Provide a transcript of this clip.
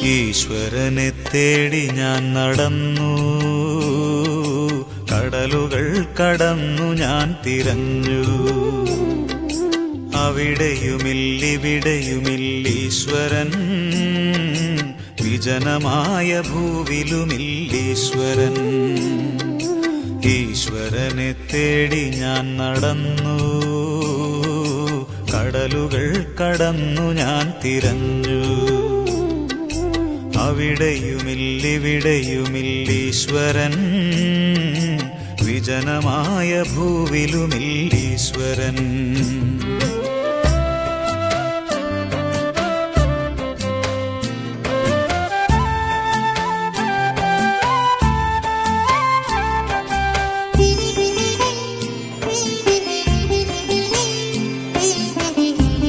ഈശ്വരനെ തേടി ഞാൻ നടന്നു, കടലുകൾ കടന്നു ഞാൻ തിരഞ്ഞു. അവിടെയുമില്ലിവിടെയുമില്ലീശ്വരൻ, വിജനമായ ഭൂവിലുമില്ലീശ്വരൻ. ഈശ്വരനെ തേടി ഞാൻ നടന്നു, കടലുകൾ കടന്നു ഞാൻ തിരഞ്ഞു. അവിടെയുമില്ലിവിടെയുമില്ലീശ്വരൻ, വിജനമായ ഭൂവിലുമില്ലീശ്വരൻ.